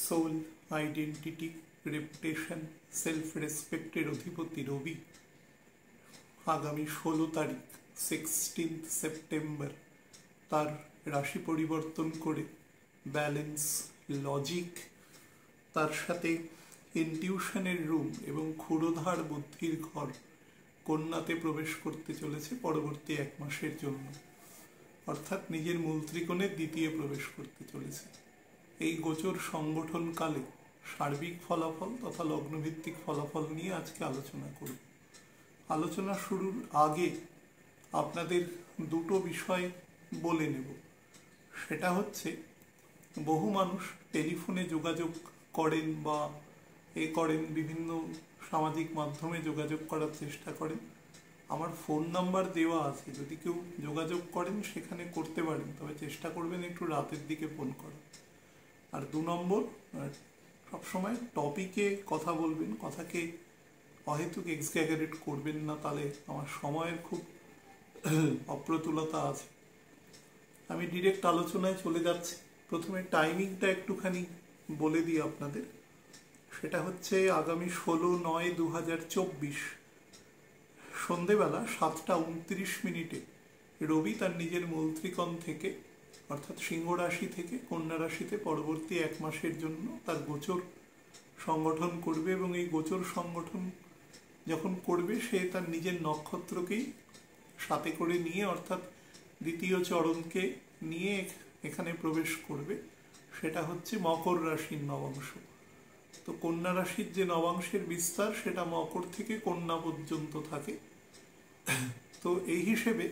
Soul, identity, reputation, self রেসপেক্টের অধিপতি রবি আগামী 16 তারিখ 16 সেপ্টেম্বর তার রাশি পরিবর্তন করে ব্যালেন্স, লজিক, তার সাথে ইনটিউশনের রুম এবং ক্ষুরোধার বুদ্ধির ঘর কন্যাতে প্রবেশ করতে চলেছে পরবর্তী 1 মাসের জন্য, অর্থাৎ নিজের মূল ত্রিকোণের দ্বিতীয় প্রবেশ করতে চলেছে। এই গোচর সংগঠনকালে সার্বিক ফলাফল তথা লগ্নভিত্তিক ফলাফল নিয়ে আজকে আলোচনা করব। আলোচনা শুরুর আগে আপনাদের দুটো বিষয় বলে নেব। সেটা হচ্ছে, বহু মানুষ টেলিফোনে যোগাযোগ করেন বা বিভিন্ন সামাজিক মাধ্যমে যোগাযোগ করার চেষ্টা করেন। আমার ফোন নাম্বার দেওয়া আছে, যদি কেউ যোগাযোগ করেন সেখানে করতে পারেন, তবে চেষ্টা করবেন একটু রাতের দিকে ফোন করার। আর 2 নম্বর, সবসময় টপিকে কথা বলবেন, কথাকে অহেতুক এক্সগ্যাজারেট করবেন না, তাহলে আমার সময়ের খুব অপ্রতুলতা আছে। আমি ডিরেক্ট আলোচনায় চলে যাচ্ছি। প্রথমে টাইমিংটা একটুখানি বলে দিই আপনাদের। সেটা হচ্ছে আগামী 16/9/2024 সন্ধেবেলা 7:29 রবি তার নিজের মূল ত্রিকোণ থেকে, অর্থাৎ সিংহ রাশি থেকে কন্যা রাশিতে পরবর্তী 1 মাসের জন্য তার গোচর সংগঠন করবে। এবং এই গোচর সংগঠন যখন করবে, সে তার নিজের নক্ষত্রকেই সাথে করে নিয়ে, অর্থাৎ দ্বিতীয় চরণকে নিয়ে এখানে প্রবেশ করবে। সেটা হচ্ছে মকর রাশির নবাংশ। তো কন্যা রাশির যে নবাংশের বিস্তার, সেটা মকর থেকে কন্যা পর্যন্ত থাকে। তো এই হিসেবে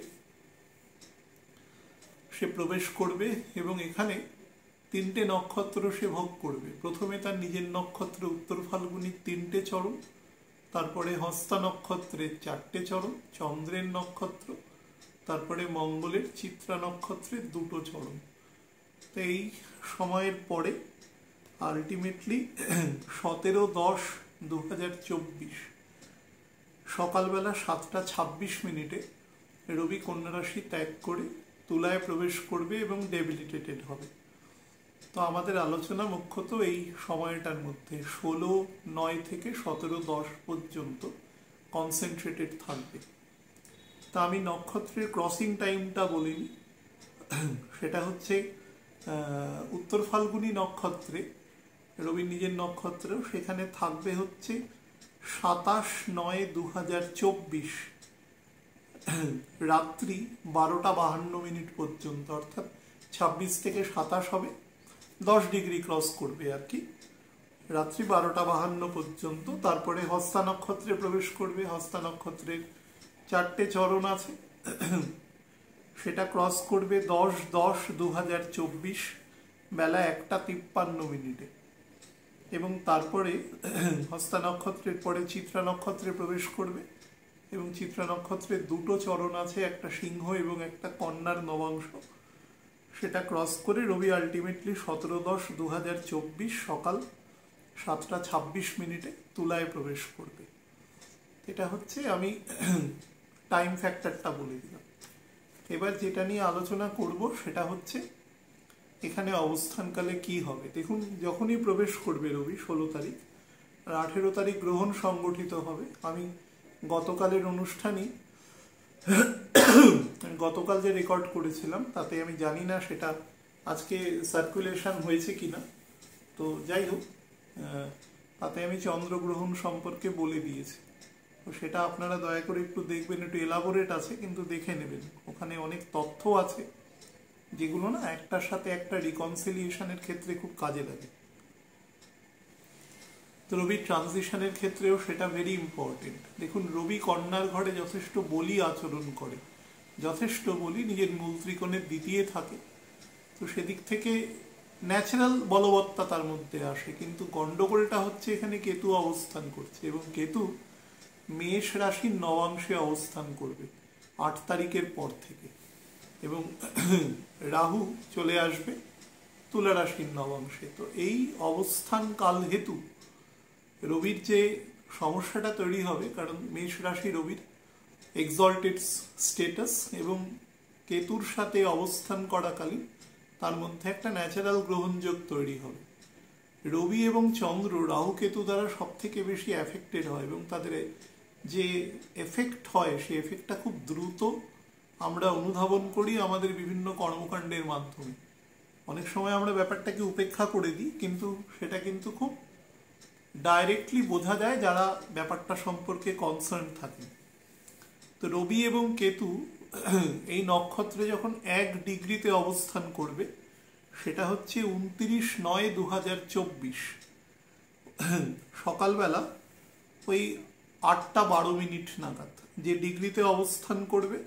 সে প্রবেশ করবে এবং এখানে 3টে নক্ষত্র সে ভোগ করবে। প্রথমে তার নিজের নক্ষত্র উত্তর ফাল্গুনির 3টে চরণ, তারপরে হস্তা নক্ষত্রের 4টে চরণ, চন্দ্রের নক্ষত্র, তারপরে মঙ্গলের চিত্রা নক্ষত্রের 2টো চরণ। তো এই সময়ের পরে আলটিমেটলি 17/10/2024 সকালবেলা 7:26 রবি কন্যা রাশি ত্যাগ করে তুলায় প্রবেশ করবে এবং ডেবিলিটেটেড হবে। তো আমাদের আলোচনা মুখ্যত এই সময়টার মধ্যে 16/9 থেকে 17/10 পর্যন্ত কনসেন্ট্রেটেড থাকবে। তা আমি নক্ষত্রের ক্রসিং টাইমটা বলিনি। সেটা হচ্ছে উত্তর ফাল্গুনী নক্ষত্রে রবি নিজের নক্ষত্র, সেখানে থাকবে হচ্ছে 27/9/2024 রাত্রি 12:52 পর্যন্ত, অর্থাৎ 26 থেকে 27 হবে, 10 ডিগ্রি ক্রস করবে আর কি, রাত্রি 12:52 পর্যন্ত। তারপরে হস্তা নক্ষত্রে প্রবেশ করবে। হস্তা নক্ষত্রের 4টে চরণ আছে, সেটা ক্রস করবে 10/10/2024 বেলা 1:53 এবং তারপরে হস্তা নক্ষত্রের পরে চিত্রা নক্ষত্রে প্রবেশ করবে এবং চিত্রা নক্ষত্রের 2টো চরণ আছে, একটা সিংহ এবং একটা কন্যার নবাংশ। সেটা ক্রস করে রবি আলটিমেটলি 17/10/2024 সকাল 7:26 তুলায় প্রবেশ করবে। এটা হচ্ছে, আমি টাইম ফ্যাক্টরটা বলে দিলাম। এবার যেটা নিয়ে আলোচনা করব সেটা হচ্ছে এখানে অবস্থানকালে কি হবে। দেখুন, যখনই প্রবেশ করবে রবি 16 তারিখ, আর 18 তারিখ গ্রহণ সংগঠিত হবে। আমি গতকালের অনুষ্ঠানই গতকাল যে রেকর্ড করেছিলাম, তাতে আমি জানি না সেটা আজকে সার্কুলেশন হয়েছে কিনা। তো যাই হোক, তাতে আমি চন্দ্রগ্রহণ সম্পর্কে বলে দিয়েছি। তো সেটা আপনারা দয়া করে একটু দেখবেন, একটু এলাবোরেট আছে, কিন্তু দেখে নেবেন। ওখানে অনেক তথ্য আছে যেগুলো না একটার সাথে একটা রিকনসিলিয়েশনের ক্ষেত্রে খুব কাজে লাগে। তো রবি ট্রানজিশনের ক্ষেত্রেও সেটা ভেরি ইম্পর্টেন্ট। দেখুন, রবি কন্যার ঘরে যথেষ্ট বলি আচরণ করে, যথেষ্ট বলি নিজের মূল ত্রিকোণের দ্বিতীয় থাকে। তো সেদিক থেকে ন্যাচারাল বলবত্তা তার মধ্যে আসে। কিন্তু গন্ডগোলটা হচ্ছে এখানে কেতু অবস্থান করছে, এবং কেতু মেষ রাশির নবাংশে অবস্থান করবে 8 তারিখের পর থেকে, এবং রাহু চলে আসবে তুলা রাশির নবাংশে। তো এই অবস্থান কাল হেতু রবির যে সমস্যাটা তৈরি হবে, কারণ মেষ রাশি রবির এক্সল্টেড স্টেটাস এবং কেতুর সাথে অবস্থান করাকালীন তার মধ্যে একটা ন্যাচারাল গ্রহণযোগ তৈরি হবে। রবি এবং চন্দ্র রাহু কেতু দ্বারা সব থেকে বেশি অ্যাফেক্টেড হয় এবং তাদের যে এফেক্ট হয় সেই এফেক্টটা খুব দ্রুত আমরা অনুধাবন করি আমাদের বিভিন্ন কর্মকাণ্ডের মাধ্যমে। অনেক সময় আমরা ব্যাপারটাকে উপেক্ষা করে দিই, কিন্তু সেটা কিন্তু খুব ডাইরেক্টলি বোঝা যায় যারা ব্যাপারটা সম্পর্কে কনসার্ন থাকে। তো রবি এবং কেতু এই নক্ষত্রে যখন 1 ডিগ্রিতে অবস্থান করবে, সেটা হচ্ছে 29/9/2024 সকালবেলা ওই 8:12 নাগাদ। যে ডিগ্রিতে অবস্থান করবে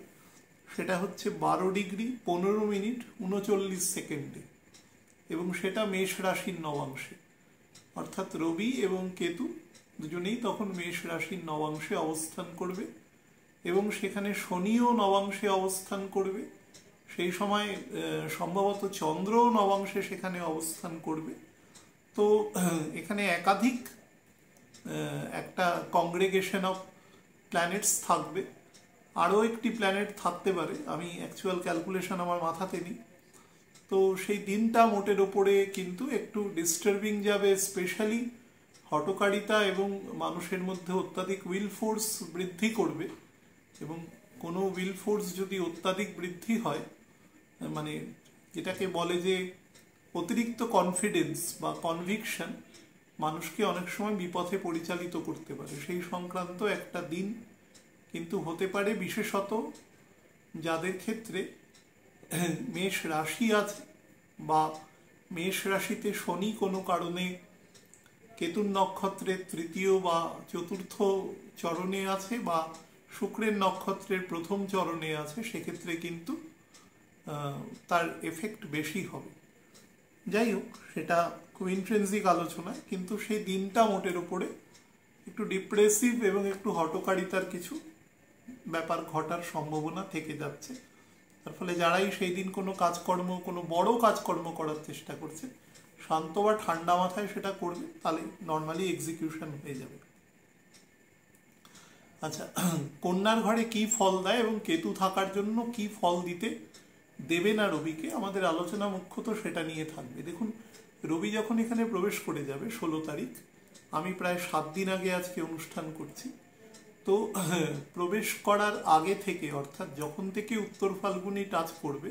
সেটা হচ্ছে 12°15'39" এবং সেটা মেষ রাশির নবাংশে। অর্থাৎ রবি এবং কেতু দুজনেই তখন মেষ রাশির নবাংশে অবস্থান করবে এবং সেখানে শনিও নবাংশে অবস্থান করবে। সেই সময় সম্ভবত চন্দ্রও নবাংশে সেখানে অবস্থান করবে। তো এখানে একাধিক একটা কংগ্রেগেশন অফ প্ল্যানেটস থাকবে। আরও একটি প্ল্যানেট থাকতে পারে, আমি অ্যাকচুয়াল ক্যালকুলেশন আমার মাথাতে নেই। তো সেই দিনটা মোটের ওপরে কিন্তু একটু ডিস্টার্বিং যাবে, স্পেশালি হঠকারিতা এবং মানুষের মধ্যে অত্যাধিক উইল ফোর্স বৃদ্ধি করবে। এবং কোনো উইল ফোর্স যদি অত্যাধিক বৃদ্ধি হয়, মানে যেটাকে বলে যে অতিরিক্ত কনফিডেন্স বা কনভিকশন, মানুষকে অনেক সময় বিপথে পরিচালিত করতে পারে। সেই সংক্রান্ত একটা দিন কিন্তু হতে পারে, বিশেষত যাদের ক্ষেত্রে মেষ রাশি আছে বা মেষ রাশিতে শনি কোনো কারণে কেতুর নক্ষত্রের 3য় বা 4র্থ চরণে আছে বা শুক্রের নক্ষত্রের 1ম চরণে আছে, সেক্ষেত্রে কিন্তু তার এফেক্ট বেশি হবে। যাই হোক, সেটা খুব ইন্ট্রেন্সিক আলোচনা, কিন্তু সেই দিনটা মোটের উপরে একটু ডিপ্রেসিভ এবং একটু হঠকারিতার কিছু ব্যাপার ঘটার সম্ভাবনা থেকে যাচ্ছে। তার ফলে যারাই সেই দিন কোনো কাজকর্ম, কোনো বড় কাজকর্ম করার চেষ্টা করছে, শান্ত বা ঠান্ডা মাথায় সেটা করবে, তাহলে নর্মালি এক্সিকিউশন হয়ে যাবে। আচ্ছা, কন্যার ঘরে কি ফল দেয় এবং কেতু থাকার জন্য কি ফল দিতে দেবে না রবিকে, আমাদের আলোচনা মুখ্যত সেটা নিয়ে থাকবে। দেখুন, রবি যখন এখানে প্রবেশ করে যাবে 16 তারিখ, আমি প্রায় 7 দিন আগে আজকে অনুষ্ঠান করছি, তো প্রবেশ করার আগে থেকে, অর্থাৎ যখন থেকে উত্তর ফাল্গুনি টাচ করবে,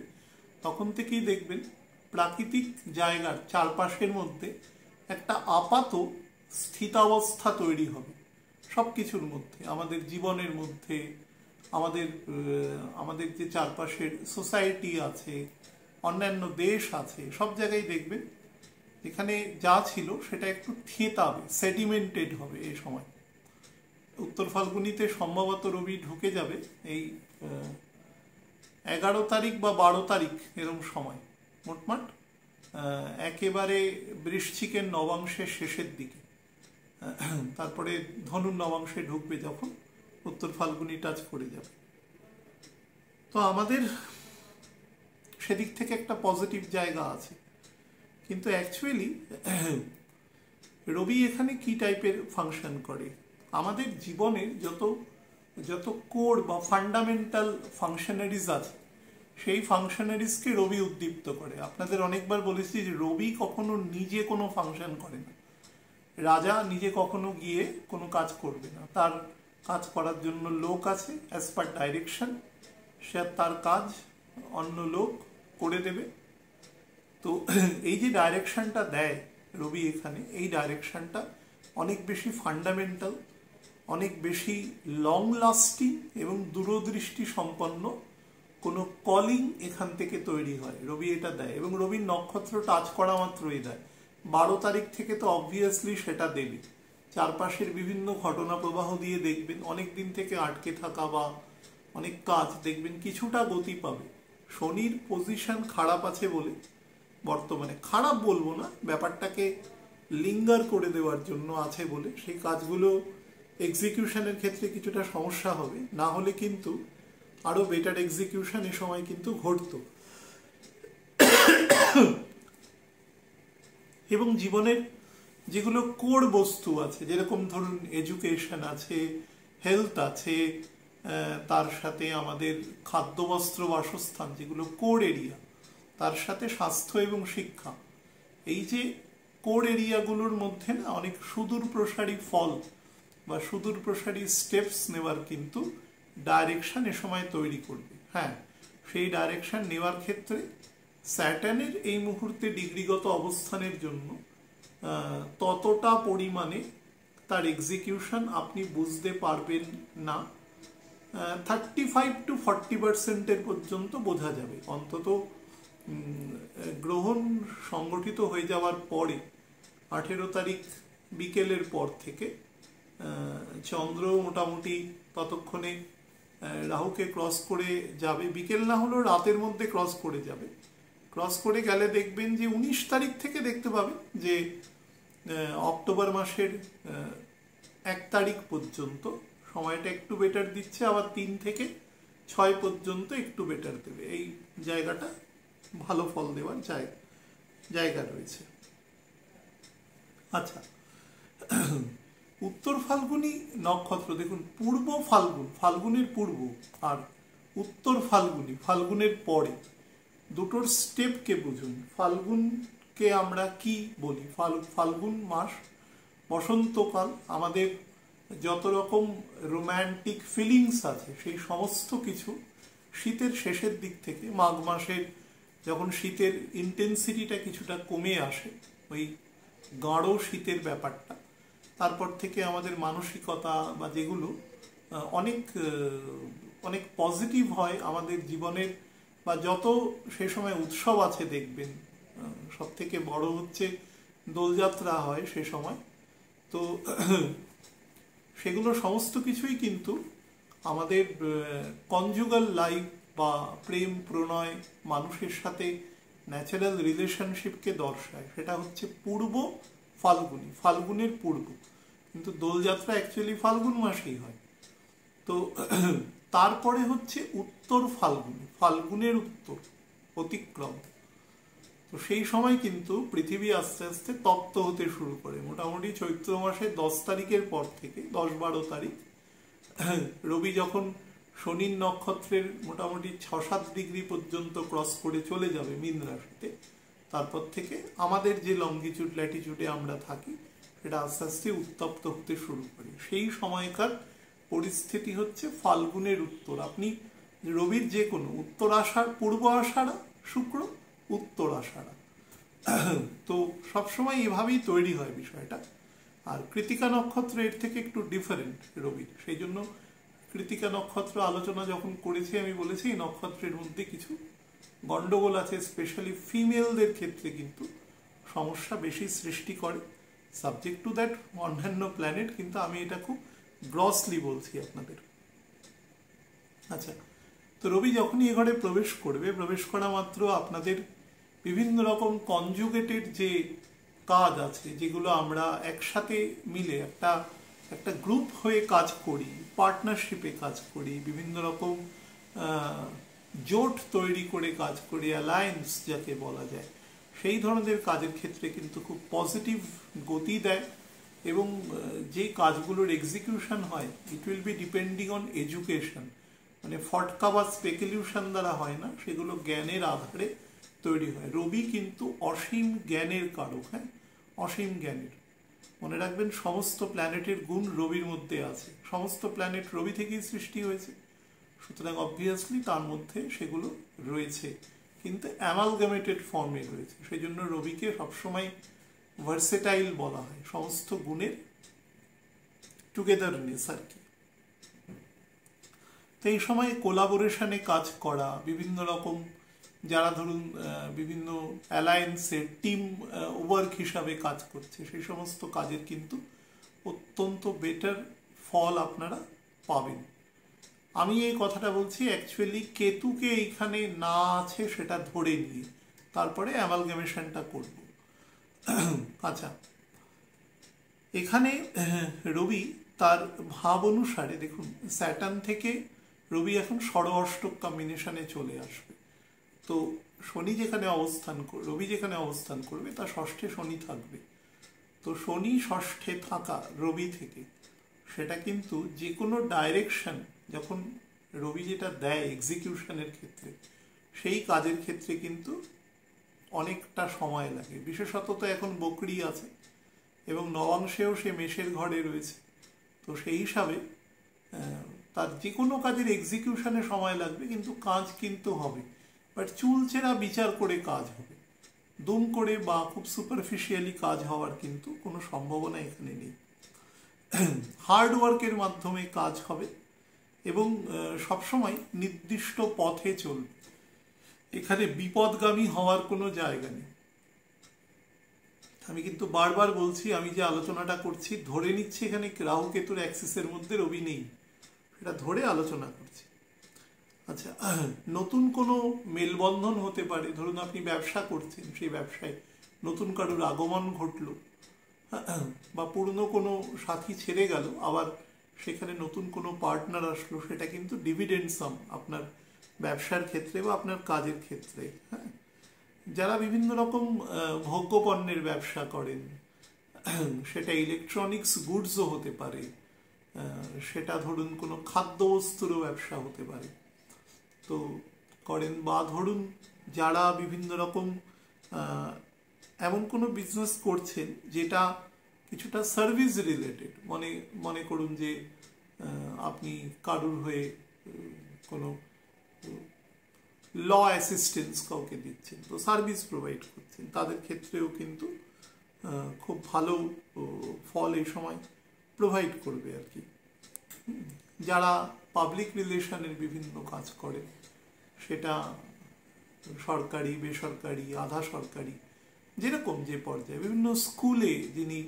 তখন থেকেই দেখবেন প্রাকৃতিক জায়গার চারপাশের মধ্যে একটা আপাত স্থিতাবস্থা তৈরি হবে। সব কিছুর মধ্যে, আমাদের জীবনের মধ্যে, আমাদের যে চারপাশের সোসাইটি আছে, অন্যান্য দেশ আছে, সব জায়গায় দেখবেন এখানে যা ছিল সেটা একটু থেতাবে, সেডিমেন্টেড হবে। এই সময় উত্তর ফাল্গুনিতে সম্ভবত রবি ঢুকে যাবে এই 11 তারিখ বা 12 তারিখ এরকম সময়, মোটমাট একেবারে বৃশ্চিকের নবাংশের শেষের দিকে। তারপরে ধনুর নবাংশে ঢুকবে যখন, উত্তর ফাল্গুনি টাচ করে যাবে। তো আমাদের সেদিক থেকে একটা পজিটিভ জায়গা আছে, কিন্তু অ্যাকচুয়ালি রবি এখানে কি টাইপের ফাংশন করে, আমাদের জীবনের যত কোর বা ফান্ডামেন্টাল ফাংশনারিজ আছে, সেই ফাংশনারিজকে রবি উদ্দীপ্ত করে। আপনাদের অনেকবার বলেছি যে রবি কখনো নিজে কোনো ফাংশন করে না। রাজা নিজে কখনো গিয়ে কোনো কাজ করবে না, তার কাজ করার জন্য লোক আছে, অ্যাজ পার ডাইরেকশন সে তার কাজ অন্য লোক করে দেবে। তো এই যে ডাইরেকশনটা দেয় রবি এখানে, এই ডাইরেকশনটা অনেক বেশি ফান্ডামেন্টাল, অনেক বেশি লং লাস্টিং এবং দূরদৃষ্টি সম্পন্ন কোনো কলিং এখান থেকে তৈরি হয়। রবি এটা দেয় এবং রবির নক্ষত্র টাচ করা মাত্রই দেয়। 12 তারিখ থেকে তো অবভিয়াসলি সেটা দেবে। চারপাশের বিভিন্ন ঘটনা প্রবাহ দিয়ে দেখবেন অনেক দিন থেকে আটকে থাকা বা অনেক কাজ দেখবেন কিছুটা গতি পাবে। শনির পজিশন খারাপ আছে বলে, বর্তমানে খারাপ বলবো না, ব্যাপারটাকে লিঙ্গার করে দেওয়ার জন্য আছে বলে সেই কাজগুলো এক্সিকিউশনের ক্ষেত্রে কিছুটা সমস্যা হবে। না হলে কিন্তু আরো বেটার এক্সিকিউশন এ সময় কিন্তু ঘটতো। এবং জীবনের যেগুলো কোর বস্তু আছে, যেরকম ধরুন এডুকেশন আছে, হেলথ আছে, তার সাথে আমাদের খাদ্য বস্ত্র বাসস্থান, যেগুলো কোর এরিয়া, তার সাথে স্বাস্থ্য এবং শিক্ষা, এই যে কোর এরিয়াগুলোর মধ্যে না অনেক সুদূর প্রসারী ফল বা সুদূর প্রসারী স্টেপস নেওয়ার কিন্তু ডাইরেকশন এ সময় তৈরি করবে। হ্যাঁ, সেই ডাইরেকশন নেওয়ার ক্ষেত্রে স্যাটার্নের এই মুহূর্তে ডিগ্রিগত অবস্থানের জন্য ততটা পরিমাণে তার এক্সিকিউশন আপনি বুঝতে পারবেন না। 35 to 40% পর্যন্ত বোঝা যাবে অন্তত। গ্রহণ সংগঠিত হয়ে যাওয়ার পরে 18 তারিখ বিকেলের পর থেকে চন্দ্র মোটামুটি ততক্ষণে রাহুকে ক্রস করে যাবে, বিকেল না হলেও রাতের মধ্যে ক্রস করে যাবে। ক্রস করে গেলে দেখবেন যে 19 তারিখ থেকে দেখতে পাবেন যে অক্টোবর মাসের 1 তারিখ পর্যন্ত সময়টা একটু বেটার দিচ্ছে, আবার 3 থেকে 6 পর্যন্ত একটু বেটার দেবে। এই জায়গাটা ভালো ফল দেওয়ার জায়গা রয়েছে। আচ্ছা, উত্তর ফাল্গুনী নক্ষত্র দেখুন, পূর্ব ফাল্গুন, ফাল্গুনের পূর্ব আর উত্তর ফাল্গুনী, ফাল্গুনের পরে, দুটোর স্টেপকে বুঝুন। ফাল্গুনকে আমরা কি বলি? ফাল্গুন মাস বসন্তকাল, আমাদের যত রকম রোম্যান্টিক ফিলিংস আছে সেই সমস্ত কিছু শীতের শেষের দিক থেকে, মাঘ মাসের যখন শীতের ইন্টেন্সিটিটা কিছুটা কমে আসে, ওই গাঢ় শীতের ব্যাপারটা, তারপর থেকে আমাদের মানসিকতা বা যেগুলো অনেক অনেক পজিটিভ হয় আমাদের জীবনের, বা যত সে সময় উৎসব আছে দেখবেন, সব থেকে বড় হচ্ছে দোলযাত্রা হয় সে সময়। তো সেগুলো সমস্ত কিছুই কিন্তু আমাদের কনজুগাল লাইফ বা প্রেম প্রণয়, মানুষের সাথে ন্যাচারাল রিলেশনশিপকে দর্শায়। সেটা হচ্ছে পূর্ব ফাল্গুনী, ফাল্গুনের পূর্ব, কিন্তু দোলযাত্রা অ্যাকচুয়ালি ফাল্গুন মাসেই হয়। তো তারপরে হচ্ছে উত্তর ফাল্গুনী, ফাল্গুনের উত্তর অতিক্রম। তো সেই সময় কিন্তু পৃথিবী আস্তে আস্তে তপ্ত হতে শুরু করে। মোটামুটি চৈত্র মাসের 10 তারিখের পর থেকে 10-12 তারিখ রবি যখন শনির নক্ষত্রের মোটামুটি 6-7 ডিগ্রি পর্যন্ত ক্রস করে চলে যাবে মীন রাশিতে, তারপর থেকে আমাদের যে লঙ্গিটিউড ল্যাটিটিউডে আমরা থাকি সেটা আস্তে আস্তে উত্তপ্ত হতে শুরু করে। সেই সময়কার পরিস্থিতি হচ্ছে ফাল্গুনের উত্তর। আপনি রবির যে কোনো উত্তর আষাঢ়, পূর্ব আষাঢ়, শুক্র উত্তর আষাঢ়, তো সবসময় এভাবেই তৈরি হয় বিষয়টা। আর কৃতিকা নক্ষত্র এর থেকে একটু ডিফারেন্ট রবির, সেই জন্য কৃতিকা নক্ষত্র আলোচনা যখন করেছি আমি বলেছি এই নক্ষত্রের মধ্যে কিছু গন্ডগোল আছে, স্পেশালি ফিমেলদের ক্ষেত্রে কিন্তু সমস্যা বেশি সৃষ্টি করে, সাবজেক্ট টু দ্যাট অন্যান্য প্ল্যানেট, কিন্তু আমি এটা খুব গ্রসলি বলছি আপনাদের। আচ্ছা, তো রবি যখনই এ ঘরে প্রবেশ করবে, প্রবেশ করা মাত্র আপনাদের বিভিন্ন রকম কনজুগেটেড যে কাজ আছে, যেগুলো আমরা একসাথে মিলে একটা গ্রুপ হয়ে কাজ করি, পার্টনারশিপে কাজ করি, বিভিন্ন রকম জোট তৈরি করে কাজ করি, অ্যালায়েন্স যাকে বলা যায়, সেই ধরনের কাজের ক্ষেত্রে কিন্তু খুব পজিটিভ গতি দেয়। এবং যে কাজগুলোর এক্সিকিউশন হয়, ইট will B depending on education, মানে ফটকা বা স্পেকুলেশন দ্বারা হয় না, সেগুলো জ্ঞানের আধারে তৈরি হয়। রবি কিন্তু অসীম জ্ঞানের কারক, হ্যাঁ, অসীম জ্ঞানের। মনে রাখবেন সমস্ত প্ল্যানেটের গুণ রবির মধ্যে আছে, সমস্ত প্ল্যানেট রবি থেকেই সৃষ্টি হয়েছে, সুতরাং অবভিয়াসলি তার মধ্যে সেগুলো রয়েছে, কিন্তু অ্যামালগামেটেড ফর্মে রয়েছে। সেই জন্য রবিকে সবসময় ভার্সেটাইল বলা হয়, সমস্ত গুণের টুগেদারনেস আর কি। তো এই সময় কোলাবোরেশনে কাজ করা, বিভিন্ন রকম যারা ধরুন বিভিন্ন অ্যালায়েন্সের টিম ওয়ার্ক হিসাবে কাজ করছে, সেই সমস্ত কাজের কিন্তু অত্যন্ত বেটার ফল আপনারা পাবেন। আমি এই কথাটা বলছি অ্যাকচুয়ালি কেতুকে এইখানে না আছে সেটা ধরে নিয়ে, তারপরে অ্যামালগামেশনটা করব। আচ্ছা, এখানে রবি তার ভাব অনুসারে দেখুন, স্যাটার্ন থেকে রবি এখন ষড় অষ্টক কম্বিনেশনে চলে আসবে। তো শনি যেখানে অবস্থান রবি যেখানে অবস্থান করবে তার ষষ্ঠে শনি থাকবে। তো শনি ষষ্ঠে থাকা রবি থেকে, সেটা কিন্তু যে কোনো ডাইরেকশন যখন রবি যেটা দেয় এক্সিকিউশনের ক্ষেত্রে, সেই কাজের ক্ষেত্রে কিন্তু অনেকটা সময় লাগে, বিশেষত তো এখন বকরি আছে এবং নবাংশেও সে মেষের ঘরে রয়েছে। তো সেই হিসাবে তার যে কোনো কাজের এক্সিকিউশনে সময় লাগবে, কিন্তু কাজ কিন্তু হবে। বাট চুলচেরা বিচার করে কাজ হবে, দুম করে বা খুব সুপারফিশিয়ালি কাজ হওয়ার কিন্তু কোনো সম্ভাবনা এখানে নেই। হার্ড ওয়ার্কের মাধ্যমে কাজ হবে এবং সবসময় নির্দিষ্ট পথে চলবে। এখানে বিপদগামী হওয়ার কোনো জায়গা নেই। আমি কিন্তু বারবার বলছি, আমি যে আলোচনাটা করছি ধরে নিচ্ছি এখানে রাহু কেতুর অ্যাক্সিসের মধ্যে রবি নেই, সেটা ধরে আলোচনা করছি। আচ্ছা, নতুন কোনো মেলবন্ধন হতে পারে। ধরুন আপনি ব্যবসা করছেন, সেই ব্যবসায় নতুন কারোর আগমন ঘটলো, বা পুরনো কোনো সাথী ছেড়ে গেল, আবার সেখানে নতুন কোনো পার্টনার আসলো, সেটা কিন্তু ডিভিডেন্ড সাম আপনার ব্যবসার ক্ষেত্রে বা আপনার কাজের ক্ষেত্রে। হ্যাঁ, যারা বিভিন্ন রকম ভোগ্যপণ্যের ব্যবসা করেন, সেটা ইলেকট্রনিক্স গুডসও হতে পারে, সেটা ধরুন কোনো খাদ্যবস্তুরও ব্যবসা হতে পারে, তো করেন, বা ধরুন যারা বিভিন্ন রকম এমন কোনো বিজনেস করছেন যেটা কিছুটা সার্ভিস রিলেটেড, মনে করুন যে আপনি কারুর হয়ে কোনো ল অ্যাসিস্ট্যান্স কাউকে দিচ্ছেন, তো সার্ভিস প্রোভাইড করছেন, তাদের ক্ষেত্রেও কিন্তু খুব ভালো ফল এই সময় প্রোভাইড করবে আর কি। যারা পাবলিক রিলেশনের বিভিন্ন কাজ করে, সেটা সরকারি, বেসরকারি, আধা সরকারি, যেরকম যে পর্যায়ে, বিভিন্ন স্কুলে যিনি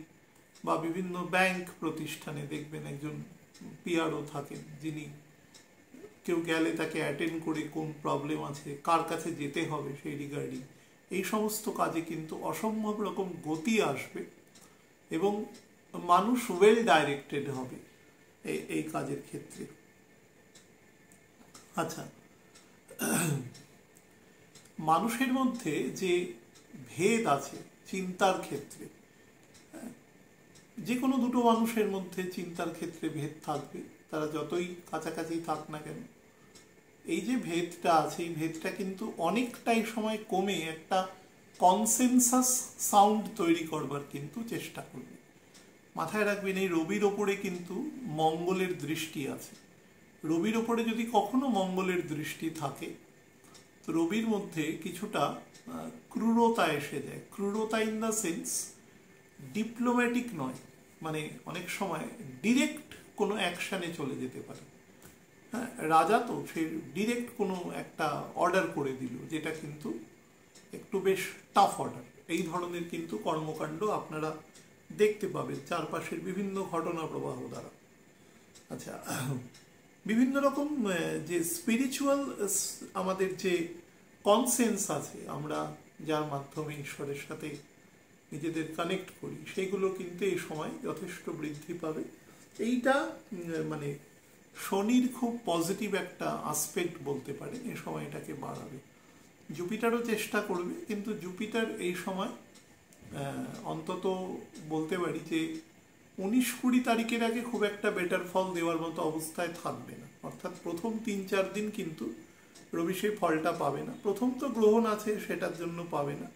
বা বিভিন্ন ব্যাংক প্রতিষ্ঠানে দেখবেন একজন পিআরও থাকেন, যিনি কেউ গেলে তাকে অ্যাটেন্ড করে কোন প্রবলেম আছে, কার কাছে যেতে হবে সেই রিগার্ডিং, এই সমস্ত কাজে কিন্তু অসম্ভব রকম গতি আসবে এবং মানুষ ওয়েল ডাইরেক্টেড হবে এই কাজের ক্ষেত্রে। আচ্ছা, মানুষের মধ্যে যে ভেদ আছে চিন্তার ক্ষেত্রে, যে কোনো দুটো মানুষের মধ্যে চিন্তার ক্ষেত্রে ভেদ থাকবে, তারা যতই কাছাকাছি থাক না কেন, এই যে ভেদটা আছে, এই ভেদটা কিন্তু অনেকটাই সময় কমে একটা কনসেনসাস সাউন্ড তৈরি করবার কিন্তু চেষ্টা করবে। মাথায় রাখবেন, এই রবির ওপরে কিন্তু মঙ্গলের দৃষ্টি আছে। রবির ওপরে যদি কখনো মঙ্গলের দৃষ্টি থাকে, তো রবির মধ্যে কিছুটা ক্রূরতা এসে যায়। ক্রূরতা ইন দ্য সেন্স ডিপ্লোম্যাটিক নয়, মানে অনেক সময় ডিরেক্ট কোনো অ্যাকশানে চলে যেতে পারে। হ্যাঁ, রাজা তো সে ডিরেক্ট কোনো একটা অর্ডার করে দিল, যেটা কিন্তু একটু বেশ টাফ অর্ডার। এই ধরনের কিন্তু কর্মকাণ্ড আপনারা দেখতে পাবেন চারপাশের বিভিন্ন ঘটনা প্রবাহ দ্বারা। আচ্ছা, বিভিন্ন রকম যে স্পিরিচুয়াল আমাদের যে কনসেন্স আছে, আমরা যার মাধ্যমে ঈশ্বরের সাথে নিজেদের কানেক্ট করি, সেগুলো কিন্তু এই সময় যথেষ্ট বৃদ্ধি পাবে। এইটা মানে শনির খুব পজিটিভ একটা আসপেক্ট বলতে পারেন, এই সময়টাকে বাড়াবে। জুপিটারও চেষ্টা করবে, কিন্তু জুপিটার এই সময় অন্তত বলতে পারি যে 19-20 তারিখের আগে খুব একটা বেটার ফল দেওয়ার মতো অবস্থায় থাকবে না। অর্থাৎ প্রথম 3-4 দিন কিন্তু রবি সেই ফলটা পাবে না। প্রথম তো গ্রহণ আছে, সেটার জন্য পাবে না।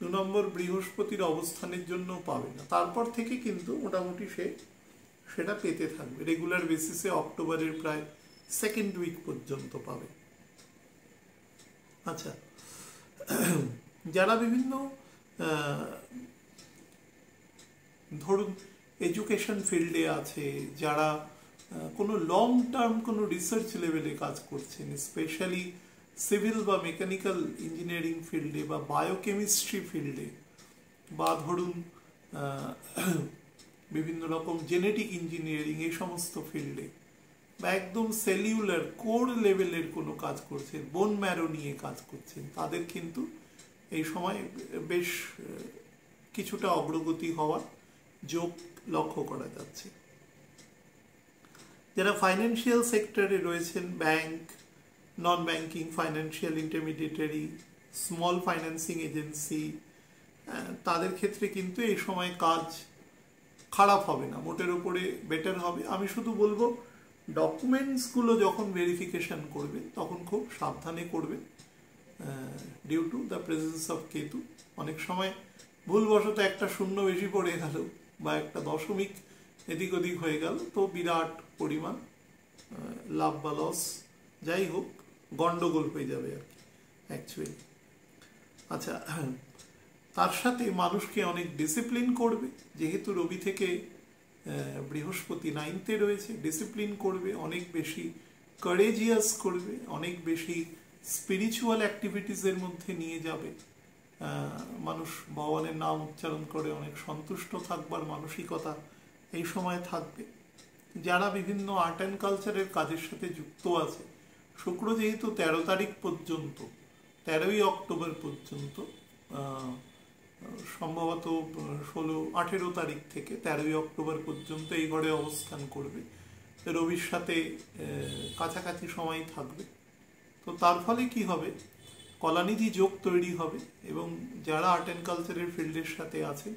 2 নম্বর বৃহস্পতির অবস্থানের জন্য পাবে না। তারপর থেকে কিন্তু মোটামুটি সেটা পেতে থাকবে রেগুলার বেসিসে। অক্টোবরের প্রায় 2nd উইক পর্যন্ত পাবে। আচ্ছা, যারা বিভিন্ন ধরুন এডুকেশন ফিল্ডে আছে, যারা কোনো লং টার্ম কোনো রিসার্চ লেভেলে কাজ করছেন, স্পেশালি সিভিল বা মেকানিক্যাল ইঞ্জিনিয়ারিং ফিল্ডে বা বায়োকেমিস্ট্রি ফিল্ডে, বা ধরুন বিভিন্ন রকম জেনেটিক ইঞ্জিনিয়ারিং, এই সমস্ত ফিল্ডে, বা একদম সেলিউলার কোর লেভেলের কোনো কাজ করছেন, বোন ম্যারো নিয়ে কাজ করছেন, তাদের কিন্তু এই সময় বেশ কিছুটা অগ্রগতি হওয়ার যোগ লক্ষ্য করা যাচ্ছে। যারা ফাইন্যান্সিয়াল সেক্টরে রয়েছেন, bank, non banking financial intermediary, small financing agency, তাদের ক্ষেত্রে কিন্তু এই সময় কাজ খারাপ হবে না, মোটের উপরে বেটার হবে। আমি শুধু বলবো, ডকুমেন্টসগুলো যখন ভেরিফিকেশন করবেন তখন খুব সাবধানে করবেন, due to the presence of Ketu. অনেক সময় ভুলবশত একটা শূন্য বেশি পড়ে গেল বা একটা দশমিক এদিক ওদিক হয়ে গেল, তো বিরাট পরিমাণ লাভ বা লস, যাই হোক, গন্ডগোল হয়ে যাবে আর কি অ্যাকচুয়ালি। আচ্ছা, তার সাথে মানুষকে অনেক ডিসিপ্লিন করবে, যেহেতু রবি থেকে বৃহস্পতি 9th রয়েছে, ডিসিপ্লিন করবে, অনেক বেশি কারেজিয়াস করবে, অনেক বেশি স্পিরিচুয়াল অ্যাক্টিভিটিসের মধ্যে নিয়ে যাবে। মানুষ ভগবানের নাম উচ্চারণ করে অনেক সন্তুষ্ট থাকবার মানসিকতা এই সময় থাকবে। যারা বিভিন্ন আর্ট অ্যান্ড কালচারের কাজের সাথে যুক্ত আছে, শুক্র যেহেতু 13 তারিখ পর্যন্ত, 13ই অক্টোবর পর্যন্ত, সম্ভবত 18 তারিখ থেকে 13ই অক্টোবর পর্যন্ত এই ঘরে অবস্থান করবে, রবির সাথে কাছাকাছি সময় থাকবে। তো তার ফলে কি হবে, কলানিধি যোগ তৈরি হবে এবং যারা আর্ট অ্যান্ড কালচারের ফিল্ডের সাথে আছেন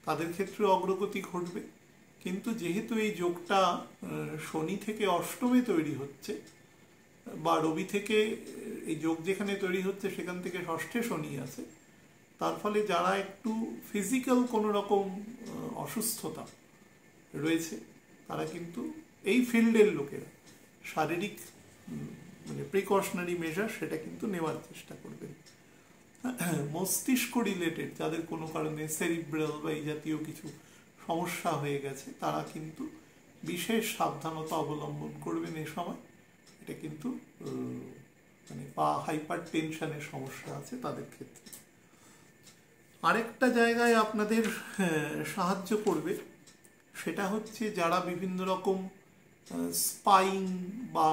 তাদের ক্ষেত্রে অগ্রগতি ঘটবে। কিন্তু যেহেতু এই যোগটা শনি থেকে অষ্টমে তৈরি হচ্ছে, বা রবি থেকে এই যোগ যেখানে তৈরি হচ্ছে সেখান থেকে ষষ্ঠে শনি আছে, তার ফলে যারা একটু ফিজিক্যাল কোনো রকম অসুস্থতা রয়েছে, তারা কিন্তু এই ফিল্ডের লোকেরা শারীরিক মানে প্রিকশনারি মেজার সেটা কিন্তু নেওয়ার চেষ্টা করবেন। মস্তিষ্ক রিলেটেড যাদের কোনো কারণে সেরিব্রাল বা এই জাতীয় কিছু সমস্যা হয়ে গেছে, তারা কিন্তু বিশেষ সাবধানতা অবলম্বন করবেন এ সময়। এটা কিন্তু মানে বা হাইপার টেনশনের সমস্যা আছে তাদের ক্ষেত্রে। আরেকটা জায়গায় আপনাদের সাহায্য করবে, সেটা হচ্ছে যারা বিভিন্ন রকম স্পাইং বা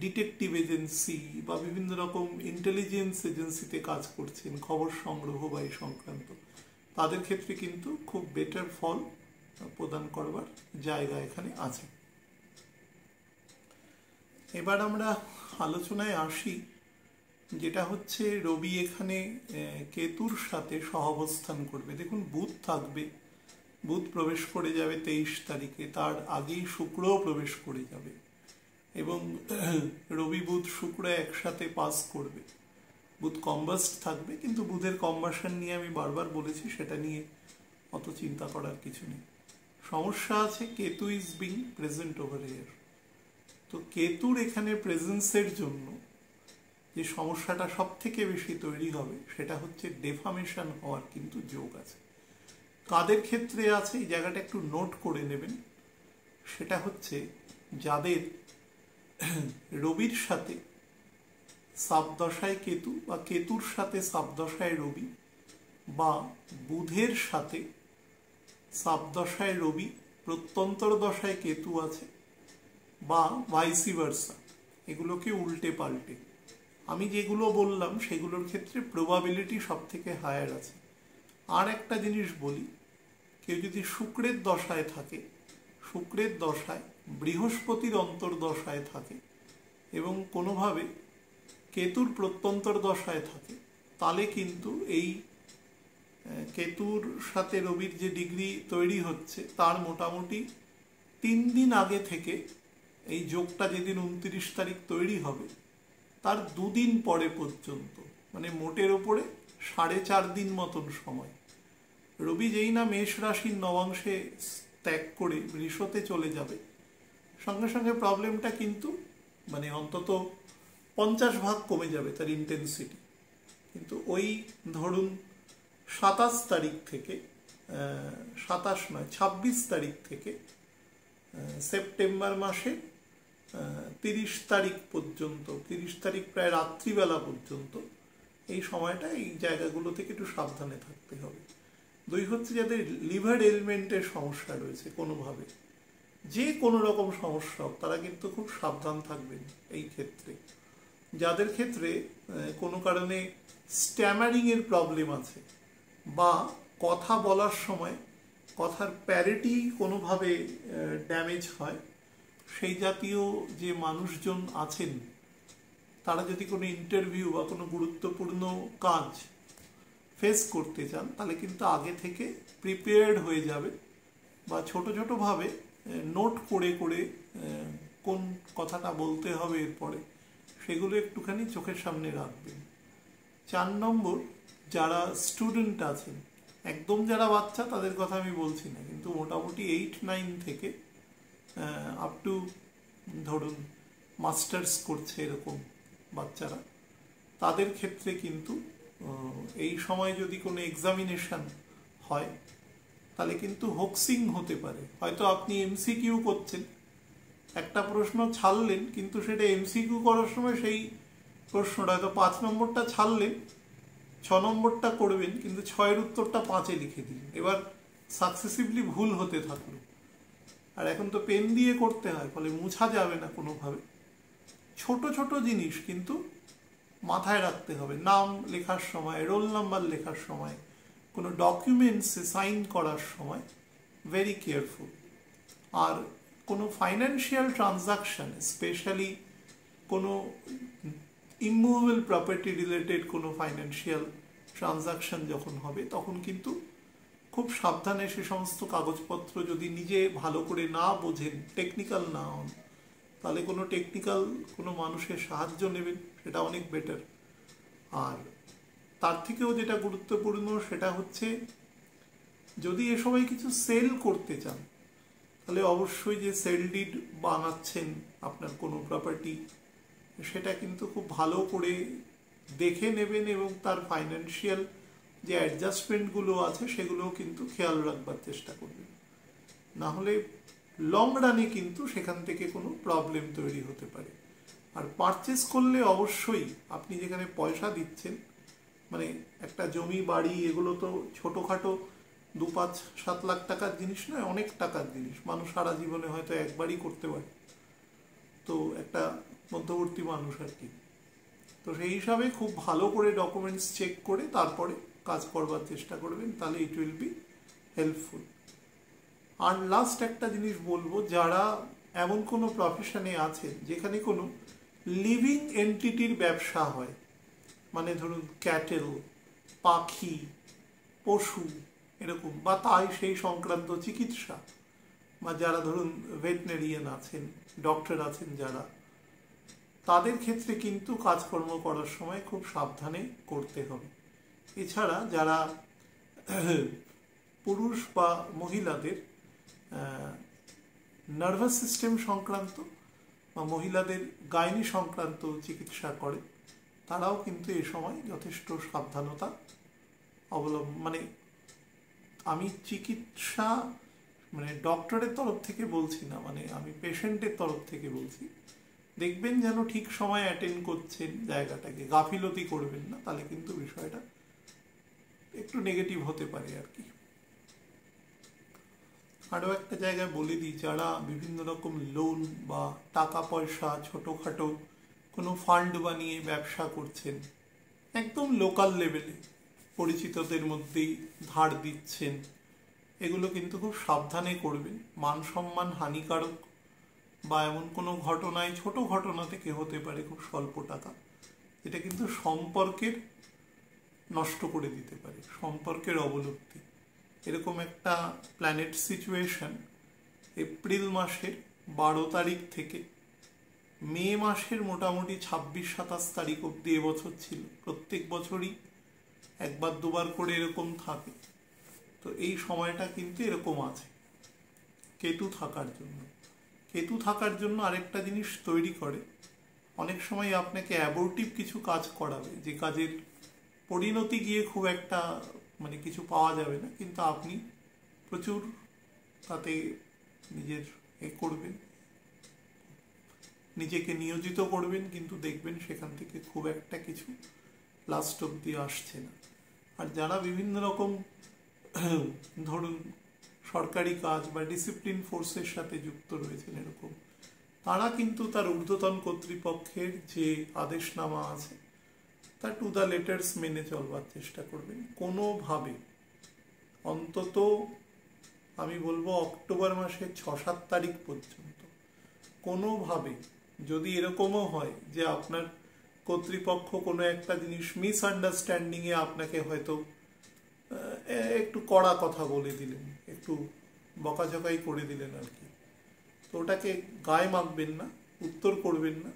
ডিটেকটিভ এজেন্সি বা বিভিন্ন রকম ইন্টেলিজেন্স এজেন্সিতে কাজ করছেন, খবর সংগ্রহ বা এই সংক্রান্ত, তাদের ক্ষেত্রে কিন্তু খুব বেটার ফল প্রদান করবার জায়গা এখানে আছে। এবার আমরা আলোচনায় আসি, যেটা হচ্ছে রবি এখানে কেতুর সাথে সহাবস্থান করবে। দেখুন, বুধ থাকবে, বুধ প্রবেশ করে যাবে 23 তারিখে, তার আগেই শুক্রও প্রবেশ করে যাবে এবং রবি বুধ শুক্র একসাথে পাস করবে। বুধ কম্বাস্ট থাকবে, কিন্তু বুধের কম্বাসন নিয়ে আমি বারবার বলেছি, সেটা নিয়ে অত চিন্তা করার কিছু নেই। সমস্যা আছে, Ketu is being present over here. তো কেতুর এখানে প্রেজেন্সের জন্য যে সমস্যাটা সব থেকে বেশি তৈরি হবে সেটা হচ্ছে ডেফামেশন হওয়ার কিন্তু যোগ আছে। কাদের ক্ষেত্রে আছে এই জায়গাটা একটু নোট করে নেবেন। সেটা হচ্ছে যাদের রবির সাথে সাবদশায় কেতু বা কেতুর সাথে সাবদশায় রবি, বা বুধের সাথে সাবদশায় রবি প্রত্যন্তর দশায় কেতু আছে, বা ভাইসি ভার্সা, এগুলোকে উল্টে পাল্টে। আমি যেগুলো বললাম সেগুলোর ক্ষেত্রে প্রবাবিলিটি সব থেকে হায়ার আছে। আর একটা জিনিস বলি, কেউ যদি শুক্রের দশায় থাকে, শুক্রের দশায় বৃহস্পতির অন্তর্দশায় থাকে এবং কোনোভাবে কেতুর প্রত্যন্তর দশায় থাকে, তাহলে কিন্তু এই কেতুর সাথে রবির যে ডিগ্রি তৈরি হচ্ছে তার মোটামুটি 3 দিন আগে থেকে, এই যোগটা যেদিন 29 তারিখ তৈরি হবে তার 2 দিন পরে পর্যন্ত, মানে মোটের ওপরে 4.5 দিন মতন সময়, রবি যেই না মেষ রাশির নবাংশে ত্যাগ করে বৃষতে চলে যাবে, সঙ্গে সঙ্গে প্রবলেমটা কিন্তু মানে অন্তত 50 ভাগ কমে যাবে তার ইন্টেন্সিটি। কিন্তু ওই ধরুন 27 তারিখ থেকে 26 তারিখ থেকে সেপ্টেম্বর মাসে 30 তারিখ পর্যন্ত, 30 তারিখ প্রায় রাত্রিবেলা পর্যন্ত এই সময়টা এই জায়গাগুলো থেকে একটু সাবধানে থাকতে হবে। 2 হচ্ছে যাদের লিভার এলিমেন্টের সমস্যা রয়েছে কোনোভাবে, যে কোনো রকম সমস্যা হোক, তারা কিন্তু খুব সাবধান থাকবেন এই ক্ষেত্রে। যাদের ক্ষেত্রে কোনো কারণে স্ট্যামারিংয়ের প্রবলেম আছে বা কথা বলার সময় কথার প্যারিটি কোনোভাবে ড্যামেজ হয়, সেই জাতীয় যে মানুষজন আছেন, তারা যদি কোনো ইন্টারভিউ বা কোনো গুরুত্বপূর্ণ কাজ ফেস করতে চান, তাহলে কিন্তু আগে থেকে প্রিপেয়ার্ড হয়ে যাবে বা ছোট ছোটোভাবে নোট করে করে কোন কথাটা বলতে হবে এরপরে, সেগুলো একটুখানি চোখের সামনে রাখবেন। 4 নম্বর, যারা স্টুডেন্ট আছেন, একদম যারা বাচ্চা তাদের কথা আমি বলছি না, কিন্তু মোটামুটি 8-9 থেকে আপ টু ধরুন মাস্টার্স করছে এরকম বাচ্চারা, তাদের ক্ষেত্রে কিন্তু এই সময় যদি কোনো এক্সামিনেশন হয় তাহলে কিন্তু হোক্সিং হতে পারে। হয়তো আপনি এমসিকিউ করছেন, একটা প্রশ্ন ছাড়লেন, কিন্তু সেটা এমসিকিউ করার সময় সেই প্রশ্নটা হয়তো 5 নম্বরটা ছাড়লেন, 6 নম্বরটা করবেন, কিন্তু 6-এর উত্তরটা 5-এ লিখে দিলেন। এবার সাকসেসিভলি ভুল হতে থাকলো। আর এখন তো পেন দিয়ে করতে হয়, ফলে মুছা যাবে না কোনোভাবে। ছোট ছোট জিনিস কিন্তু মাথায় রাখতে হবে। নাম লেখার সময়, রোল নাম্বার লেখার সময়, কোনো ডকুমেন্টসে সাইন করার সময় ভেরি কেয়ারফুল। আর কোনো ফাইন্যান্সিয়াল ট্রানজাকশন, স্পেশালি কোনো ইমুভেবল প্রপার্টি রিলেটেড কোনো ফাইন্যান্সিয়াল ট্রানজাকশন যখন হবে, তখন কিন্তু খুব সাবধানে সে সমস্ত কাগজপত্র, যদি নিজে ভালো করে না বোঝেন, টেকনিক্যাল না হন, তাহলে কোনো টেকনিক্যাল কোনো মানুষের সাহায্য নেবেন, সেটা অনেক বেটার। আর তার থেকেও যেটা গুরুত্বপূর্ণ সেটা হচ্ছে, যদি এ সময় কিছু সেল করতে চান, তাহলে অবশ্যই যে সেল ডিড বানাচ্ছেন আপনার কোনো প্রপার্টি, সেটা কিন্তু খুব ভালো করে দেখে নেবেন, এবং তার ফাইন্যান্সিয়াল যে অ্যাডজাস্টমেন্টগুলো আছে সেগুলোও কিন্তু খেয়াল রাখবার চেষ্টা করবেন। না হলে লং রানে কিন্তু সেখান থেকে কোনো প্রবলেম তৈরি হতে পারে। আর পারচেস করলে অবশ্যই আপনি যেখানে পয়সা দিচ্ছেন, মানে একটা জমি বাড়ি, এগুলো তো ছোটোখাটো 2-5-7 লাখ টাকার জিনিস নয়, অনেক টাকার জিনিস। মানুষ সারা জীবনে হয়তো একবারই করতে পারে, তো একটা মধ্যবর্তী মানুষ আর কি। তো সেই হিসাবে খুব ভালো করে ডকুমেন্টস চেক করে তারপরে কাজ করবার চেষ্টা করবেন, তাহলে ইট উইল বি হেল্পফুল। আর লাস্ট একটা জিনিস বলবো, যারা এমন কোনো প্রফেশনে আছেন যেখানে কোনো লিভিং এন্টিটির ব্যবসা হয়, মানে ধরুন ক্যাটেল, পাখি, পশু এরকম, বা তাই সেই সংক্রান্ত চিকিৎসা, বা যারা ধরুন ভেটেরিনারিয়ান আছেন, ডক্টর আছেন যারা, তাদের ক্ষেত্রে কিন্তু কাজকর্ম করার সময় খুব সাবধানে করতে হবে। এছাড়া যারা পুরুষ বা মহিলাদের নার্ভাস সিস্টেম সংক্রান্ত বা মহিলাদের গাইনি সংক্রান্ত চিকিৎসা করে, তারাও কিন্তু এ সময় যথেষ্ট সাবধানতা অবলম্বন, মানে আমি চিকিৎসা মানে ডক্টরের তরফ থেকে বলছি না, মানে আমি পেশেন্টের তরফ থেকে বলছি, দেখবেন যেন ঠিক সময় অ্যাটেন্ড করছেন জায়গাটাকে, গাফিলতি করবেন না, তাহলে কিন্তু বিষয়টা একটু নেগেটিভ হতে পারে আর কি। আরও একটা জায়গায় বলে দিই, যারা বিভিন্ন রকম লোন বা টাকা পয়সা ছোটোখাটো কোনো ফান্ড বানিয়ে ব্যবসা করছেন, একদম লোকাল লেভেলে পরিচিতদের মধ্যেই ধার দিচ্ছেন, এগুলো কিন্তু খুব সাবধানে করবেন। মান সম্মান হানিকারক বা এমন কোনো ঘটনায়, ছোট ঘটনা থেকে হতে পারে খুব স্বল্প টাকা, এটা কিন্তু সম্পর্কের নষ্ট করে দিতে পারে, সম্পর্কের অবলুপ্তি। এরকম একটা প্ল্যানেট সিচুয়েশন এপ্রিল মাসের 12 তারিখ থেকে মে মাসের মোটামুটি 26-27 তারিখ অব্দি এবছর ছিল। প্রত্যেক বছরই একবার দুবার করে এরকম থাকে। তো এই সময়টা কিন্তু এরকম আছে কেতু থাকার জন্য। কেতু থাকার জন্য আরেকটা জিনিস তৈরি করে, অনেক সময় আপনাকে অ্যাবর্টিভ কিছু কাজ করাবে, যে কাজের পরিণতি গিয়ে খুব একটা মানে কিছু পাওয়া যাবে না, কিন্তু আপনি প্রচুর তাতে নিজের করবেন, নিজেকে নিয়োজিত করবেন, কিন্তু দেখবেন সেখান থেকে খুব একটা কিছু লাস্ট অব্দি আসছে না। আর যারা বিভিন্ন রকম ধরুন সরকারি কাজ বা ডিসিপ্লিন ফোর্সের সাথে যুক্ত রয়েছেন এরকম, তারা কিন্তু তার ঊর্ধ্বতন কর্তৃপক্ষের যে আদেশনামা আছে তা টু দ্য লেটার্স মেনে চলবার চেষ্টা করবেন। কোনোভাবে অন্তত আমি বলবো অক্টোবর মাসের 6-7 তারিখ পর্যন্ত কোনোভাবে যদি এরকমও হয় যে আপনার কর্তৃপক্ষ কোনো একটা জিনিস মিসআন্ডারস্ট্যান্ডিংয়ে আপনাকে হয়তো একটু কড়া কথা বলে দিলেন, একটু বকাঝকাই করে দিলেন আর কি, তো ওটাকে গায়ে মাখবেন না, উত্তর করবেন না,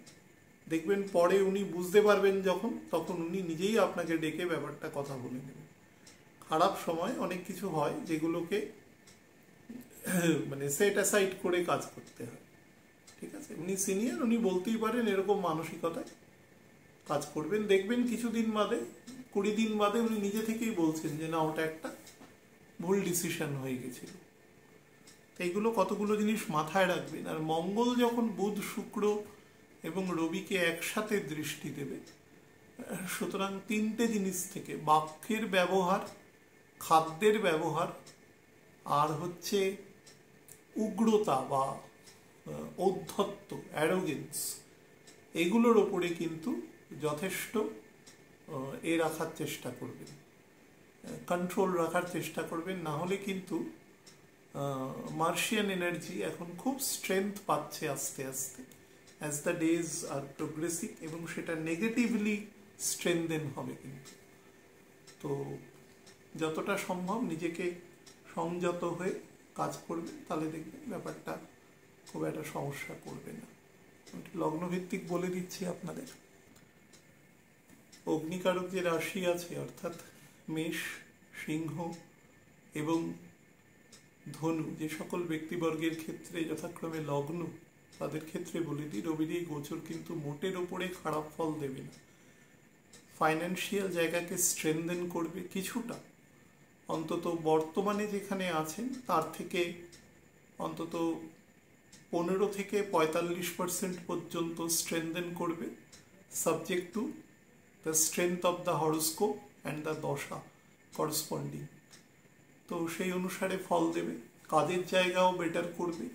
দেখবেন পরে উনি বুঝতে পারবেন যখন, তখন উনি নিজেই আপনাকে ডেকে ব্যাপারটা কথা বলে নেবেন। খারাপ সময় অনেক কিছু হয় যেগুলোকে মানে সেট অ্যাসাইড করে কাজ করতে হয়। ঠিক আছে, উনি সিনিয়র, উনি বলতেই পারেন এরকম মানসিকতায় কাজ করবেন। দেখবেন কিছুদিন বাদে, 20 দিন বাদে উনি নিজে থেকেই বলছেন যে না, ওটা একটা ভুল ডিসিশন হয়ে গেছিল। এইগুলো কতগুলো জিনিস মাথায় রাখবেন। আর মঙ্গল যখন বুধ, শুক্র এবং রবিকে একসাথে দৃষ্টি দেবে, সুতরাং 3টে জিনিস থেকে, বাক্যের ব্যবহার, খাদ্যের ব্যবহার, আর হচ্ছে উগ্রতা বা ঔদ্ধত্য, অ্যারোগেন্স, এগুলোর ওপরে কিন্তু যথেষ্ট রাখার চেষ্টা করবেন, কন্ট্রোল রাখার চেষ্টা করবেন। না হলে কিন্তু মার্শিয়ান এনার্জি এখন খুব স্ট্রেংথ পাচ্ছে আস্তে আস্তে as the days are progressive, এবং সেটা নেগেটিভলি স্ট্রেংথেন হবে কিন্তু। তো যতটা সম্ভব নিজেকে সংযত হয়ে কাজ করবেন, তাহলে দেখবেন ব্যাপারটা খুব একটা সমস্যা করবে না। লগ্নভিত্তিক বলে দিচ্ছি আপনাদের। অগ্নিকারক যে রাশি আছে, অর্থাৎ মেষ, সিংহ এবং ধনু, যে সকল ব্যক্তিবর্গের ক্ষেত্রে যথাক্রমে লগ্ন, তাদের ক্ষেত্রে বলে দিই, রবির এই গোচর কিন্তু মোটের ওপরে খারাপ ফল দেবে না। ফাইন্যান্সিয়াল জায়গাকে স্ট্রেংথেন করবে কিছুটা, অন্তত বর্তমানে যেখানে আছেন তার থেকে অন্তত 15 থেকে 45% পর্যন্ত স্ট্রেংথেন করবে, subject to the strength of the horoscope and the দশা করসপন্ডিং। তো সেই অনুসারে ফল দেবে। কাজের জায়গাও বেটার করবে,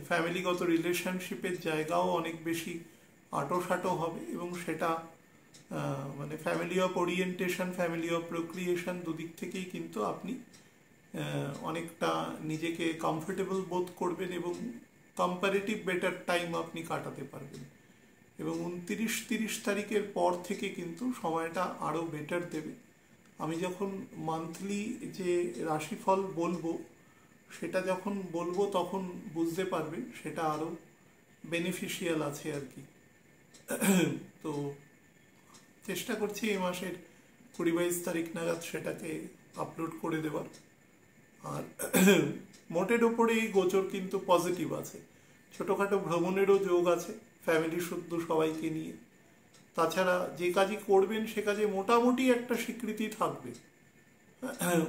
ফ্যামিলিগত রিলেশনশিপের জায়গাও অনেক বেশি আঁটোসাঁটো হবে, এবং সেটা মানে family of orientation, family of procreation, দুদিক থেকেই কিন্তু আপনি অনেকটা নিজেকে কমফোর্টেবল বোধ করবেন এবং কম্পারেটিভ বেটার টাইম আপনি কাটাতে পারবেন। এবং 29-30 তারিখের পর থেকে কিন্তু সময়টা আরও বেটার দেবে। আমি যখন মান্থলি যে রাশিফল বলবো, সেটা যখন বলবো তখন বুঝতে পারবেন সেটা আরও বেনিফিশিয়াল আছে আর কি। তো চেষ্টা করছি এই মাসের 20-22 তারিখ নাগাদ সেটাকে আপলোড করে দেওয়ার। আর মোটের ওপরে এই গোচর কিন্তু পজিটিভ আছে, ছোটোখাটো ভ্রমণেরও যোগ আছে ফ্যামিলি শুদ্ধ সবাইকে নিয়ে। তাছাড়া যে কাজই করবেন সে কাজে মোটামুটি একটা স্বীকৃতি থাকবে।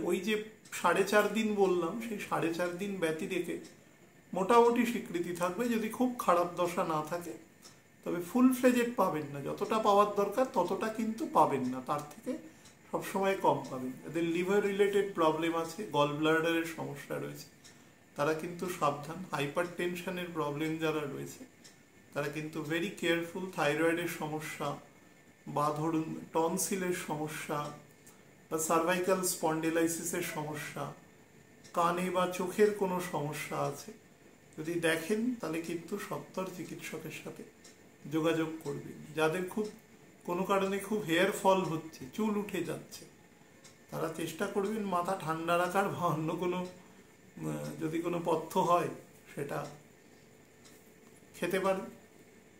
ওই যে 4.5 দিন বললাম, সেই 4.5 দিন ব্যতী রেখে মোটামুটি স্বীকৃতি থাকবে। যদি খুব খারাপ দশা না থাকে, তবে ফুল ফ্লেজেড পাবেন না, যতটা পাওয়ার দরকার ততটা কিন্তু পাবেন না, তার থেকে সবসময় কম পাবেন। এদের লিভার রিলেটেড প্রবলেম আছে, গল ব্লাডারের সমস্যা রয়েছে, তারা কিন্তু সাবধান। হাইপার টেনশনের প্রবলেম যারা রয়েছে তারা কিন্তু ভেরি কেয়ারফুল। থাইরয়েডের সমস্যা বা ধরুন টনসিলের সমস্যা বা সার্ভাইকাল স্পন্ডিলাইসিসের সমস্যা, কানে বা চোখের কোনো সমস্যা আছে যদি দেখেন, তাহলে কিন্তু সত্তর চিকিৎসকের সাথে যোগাযোগ করবেন। যাদের খুব কোনো কারণে খুব হেয়ার ফল হচ্ছে, চুল উঠে যাচ্ছে, তারা চেষ্টা করবেন মাথা ঠান্ডা রাখার, বা অন্য কোনো যদি কোনো পথ্য হয় সেটা খেতে পারেন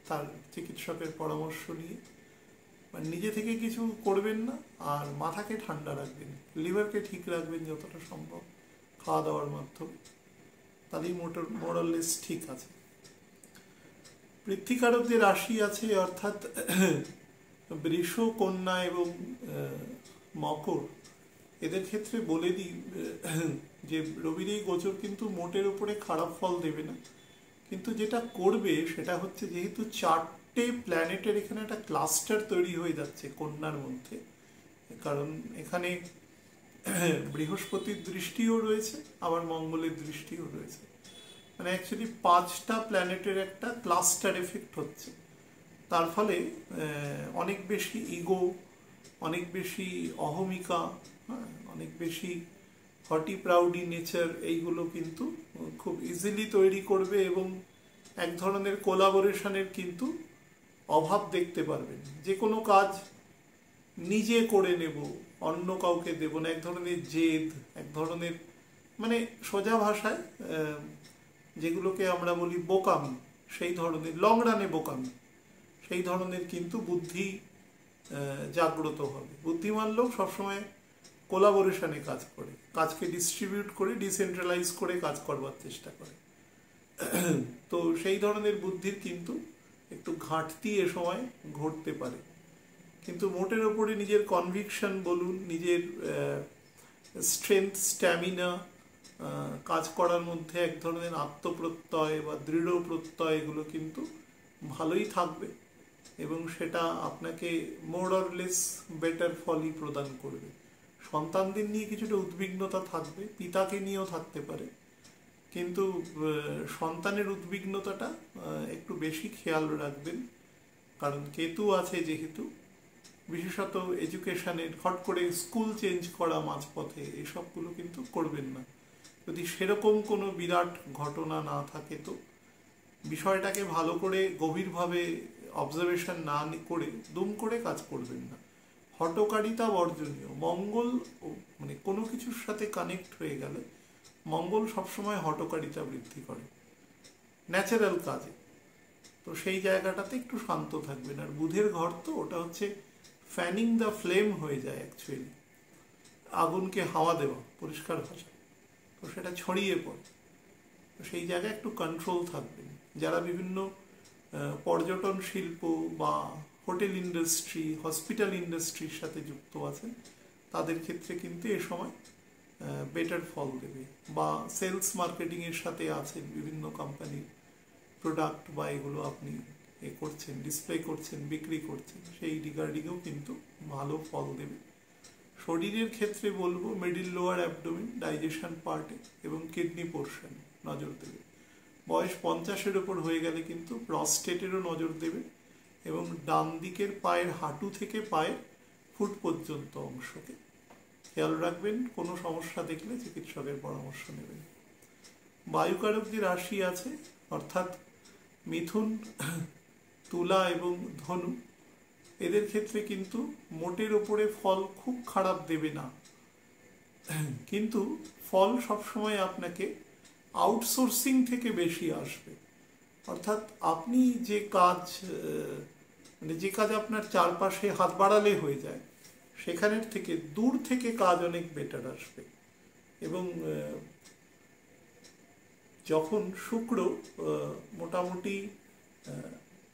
তার চিকিৎসকের পরামর্শ নিয়ে। নিজে থেকে কিছু করবেন না, আর মাথাকে ঠান্ডা রাখবেন, লিভারকে ঠিক রাখবেন যতটা সম্ভব খাওয়া দাওয়ার মাধ্যমে, তাহলেই মোরাললেস ঠিক আছে। পৃথ্বীকারক যে রাশি আছে, অর্থাৎ বৃষ, কন্যা এবং মকর, এদের ক্ষেত্রে বলে দিই যে রবির এই গোচর কিন্তু মোটের উপরে খারাপ ফল দেবে না, কিন্তু যেটা করবে সেটা হচ্ছে, যেহেতু 4টে প্ল্যানেটের এখানে একটা ক্লাস্টার তৈরি হয়ে যাচ্ছে কন্যার মধ্যে, কারণ এখানে বৃহস্পতির দৃষ্টিও রয়েছে, আবার মঙ্গলের দৃষ্টিও রয়েছে, মানে অ্যাকচুয়ালি 5টা প্ল্যানেটের একটা ক্লাস্টার এফেক্ট হচ্ছে। তার ফলে অনেক বেশি ইগো, অনেক বেশি অহমিকা, অনেক বেশি হটি প্রাউডি নেচার, এইগুলো কিন্তু খুব ইজিলি তৈরি করবে, এবং এক ধরনের কোলাবোরেশনের কিন্তু অভাব দেখতে পারবেন। যে কোনো কাজ নিজে করে নেব, অন্য কাউকে দেব না, এক ধরনের জেদ, এক ধরনের মানে সোজা ভাষায় যেগুলোকে আমরা বলি বোকামি, সেই ধরনের লং রানে বোকামি, সেই ধরনের কিন্তু বুদ্ধি জাগ্রত হবে। বুদ্ধিমান লোক সবসময় কোলাবোরেশনে কাজ করে, কাজকে ডিস্ট্রিবিউট করে, ডিসেন্ট্রালাইজ করে কাজ করবার চেষ্টা করে। তো সেই ধরনের বুদ্ধির কিন্তু একটু ঘাটতি এ সময় ঘটতে পারে। কিন্তু মোটের ওপরে নিজের কনভিকশন বলুন, নিজের স্ট্রেংথ, স্ট্যামিনা, কাজ করার মধ্যে এক ধরনের আত্মপ্রত্যয় বা দৃঢ় প্রত্যয়, এগুলো কিন্তু ভালোই থাকবে এবং সেটা আপনাকে মোর অর লেস বেটার ফলই প্রদান করবে। সন্তানদের নিয়ে কিছুটা উদ্বিগ্নতা থাকবে, পিতাকে নিয়েও থাকতে পারে, কিন্তু সন্তানের উদ্বিগ্নতাটা একটু বেশি খেয়াল রাখবেন, কারণ কেতু আছে যেহেতু, বিশেষত এডুকেশনের হট করে স্কুল চেঞ্জ করা মাঝপথে এসবগুলো কিন্তু করবেন না। যদি সেরকম কোনো বিরাট ঘটনা না থাকে তো বিষয়টাকে ভালো করে গভীরভাবে অবজারভেশন না করে দুম করে কাজ করবেন না। হঠকারিতা বর্জনীয়। মঙ্গল মানে কোনো কিছুর সাথে কানেক্ট হয়ে গেলে মঙ্গল সবসময় হঠকারিতা বৃদ্ধি করে ন্যাচারাল কাজে। তো সেই জায়গাটাতে একটু শান্ত থাকবেন। আর বুধের ঘর তো ওটা হচ্ছে ফ্যানিং দ্য ফ্লেম হয়ে যায়, অ্যাকচুয়ালি আগুনকে হাওয়া দেওয়া পরিষ্কার ভাষা, তো সেটা ছড়িয়ে পড়ে। তো সেই জায়গায় একটু কন্ট্রোল থাকবেন। যারা বিভিন্ন পর্যটন শিল্প বা হোটেল ইন্ডাস্ট্রি, হসপিটাল ইন্ডাস্ট্রির সাথে যুক্ত আছেন, তাদের ক্ষেত্রে কিন্তু এ সময় বেটার ফল দেবে। বা সেলস মার্কেটিংয়ের সাথে আছেন, বিভিন্ন কোম্পানির প্রোডাক্ট বা এগুলো আপনি করছেন, ডিসপ্লে করছেন, বিক্রি করছেন, সেই রিগার্ডিংয়েও কিন্তু ভালো ফল দেবে। শরীরের ক্ষেত্রে বলবো মিডিল লোয়ার অ্যাবডোমেন, ডাইজেশন পার্টে এবং কিডনি পোর্শন নজর দেবে। বয়স 50-এর ওপর হয়ে গেলে কিন্তু প্রস্টেটেরও নজর দেবে এবং ডান দিকের পায়ের হাঁটু থেকে পায়ের ফুট পর্যন্ত অংশকে খেয়াল রাখবেন। কোনো সমস্যা দেখলে চিকিৎসকের পরামর্শ নেবেন। বায়ুকারক যে রাশি আছে অর্থাৎ মিথুন, তুলা এবং ধনু, এদের ক্ষেত্রে কিন্তু মোটের ওপরে ফল খুব খারাপ দেবে না, কিন্তু ফল সবসময় আপনাকে আউটসোর্সিং থেকে বেশি আসবে। অর্থাৎ আপনি যে কাজ মানে যে কাজ আপনার চারপাশে হাত বাড়ালে হয়ে যায়, সেখানের থেকে দূর থেকে কাজ অনেক বেটার আসবে। এবং যখন শুক্র মোটামুটি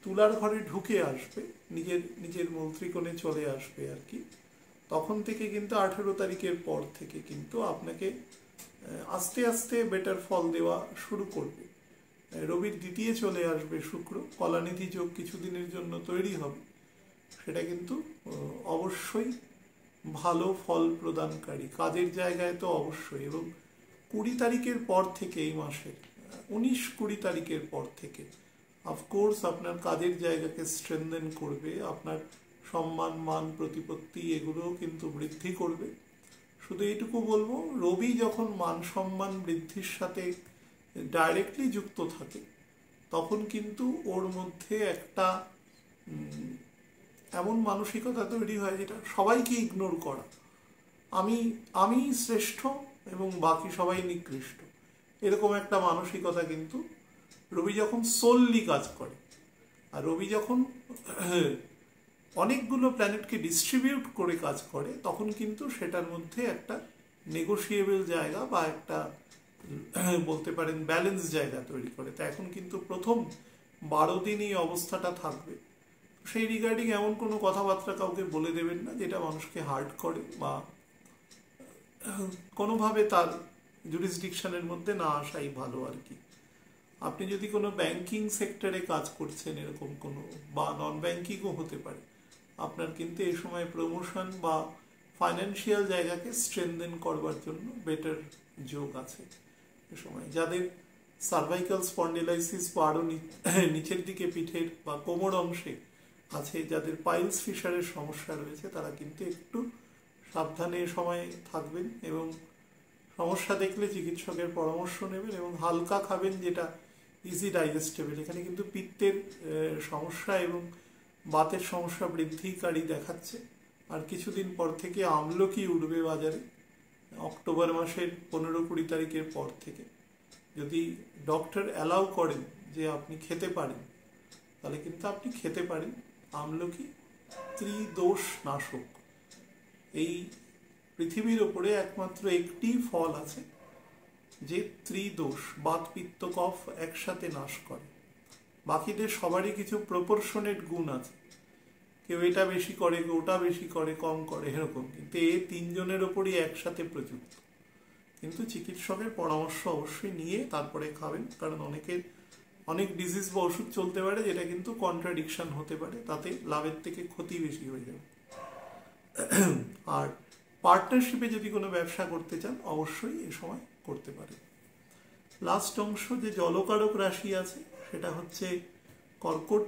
তুলার ঘরে ঢুকে আসবে, নিজের মূল ত্রিকোণে চলে আসবে আর কি, তখন থেকে কিন্তু 18 তারিখের পর থেকে কিন্তু আপনাকে আস্তে আস্তে বেটার ফল দেওয়া শুরু করবে। রবির দ্বিতীয় চলে আসবে শুক্র, কলানিধি যোগ কিছুদিনের জন্য তৈরি হবে, সেটা কিন্তু অবশ্যই ভালো ফল প্রদানকারী, কাজের জায়গায় তো অবশ্যই। এবং 20 তারিখের পর থেকে, এই মাসের 19-20 তারিখের পর থেকে অফকোর্স আপনার কাজের জায়গাকে স্ট্রেনথেন করবে, আপনার সম্মান, মান, প্রতিপত্তি এগুলোও কিন্তু বৃদ্ধি করবে। শুধু এইটুকু বলবো, রবি যখন মান সম্মান বৃদ্ধির সাথে ডাইরেক্টলি যুক্ত থাকে, তখন কিন্তু ওর মধ্যে একটা এমন মানসিকতা তৈরি হয় যেটা সবাইকে ইগনোর করা, আমি শ্রেষ্ঠ এবং বাকি সবাই নিকৃষ্ট, এরকম একটা মানসিকতা কিন্তু রবি যখন সোললি কাজ করে। আর রবি যখন অনেকগুলো প্ল্যানেটকে ডিস্ট্রিবিউট করে কাজ করে, তখন কিন্তু সেটার মধ্যে একটা নেগোশিয়েবল জায়গা বা একটা বলতে পারেন ব্যালেন্স জায়গা তৈরি করে। তা এখন কিন্তু প্রথম 12 দিন এই অবস্থাটা থাকবে। সেই রিগার্ডিং এমন কোনো কথাবার্তা কাউকে বলে দেবেন না যেটা মানুষকে হার্ট করে বা কোনোভাবে তার জুরিসডিকশনের মধ্যে না আসাই ভালো আর কি। আপনি যদি কোনো ব্যাংকিং সেক্টরে কাজ করছেন এরকম কোনো, বা নন ব্যাংকিংও হতে পারে, আপনার কিন্তু এই সময় প্রমোশন বা ফাইন্যান্সিয়াল জায়গাকে স্ট্রেনথেন করবার জন্য বেটার যোগ আছে এ সময়। যাদের সার্ভাইকাল স্পন্ডিলাইসিস বা আরও নিচের দিকে পিঠের বা কোমর অংশে আছে, যাদের পাইলস ফিশারের সমস্যা রয়েছে, তারা কিন্তু একটু সাবধানে এ সময় থাকবেন এবং সমস্যা দেখলে চিকিৎসকের পরামর্শ নেবেন এবং হালকা খাবেন, যেটা ইজি ডাইজেস্টেবল। এখানে কিন্তু পিত্তের সমস্যা এবং বাতের সমস্যা বৃদ্ধিকারী দেখাচ্ছে। আর কিছুদিন পর থেকে আমলকি উঠবে বাজারে, অক্টোবর মাসের 15-20 তারিখের পর থেকে। যদি ডক্টর অ্যালাউ করেন যে আপনি খেতে পারেন, তাহলে কিন্তু আপনি খেতে পারেন। আমলকি ত্রিদোষ নাশক। এই পৃথিবীর ওপরে একমাত্র একটি ফল আছে যে ত্রিদোষ বাত পিত্ত কফ একসাথে নাশ করে। বাকিদের সবারই কিছু প্রপোর্শনেট গুণ আছে, কেউ এটা বেশি করে, কেউ ওটা বেশি করে, কম করে, এরকম। কিন্তু এই তিনজনের ওপরই একসাথে প্রযুক্ত। কিন্তু চিকিৎসকের পরামর্শ অবশ্যই নিয়ে তারপরে খাবেন, কারণ অনেক ডিজিজ বা ওষুধ চলতে পারে যেটা কিন্তু কন্ট্রাডিকশন হতে পারে, তাতে লাভের থেকে ক্ষতি বেশি হয়ে যাবে। আর পার্টনারশিপে যদি কোনো ব্যবসা করতে চান অবশ্যই এ সময় করতে পারেন। লাস্ট অংশ যে জলকারক রাশি আছে সেটা হচ্ছে কর্কট,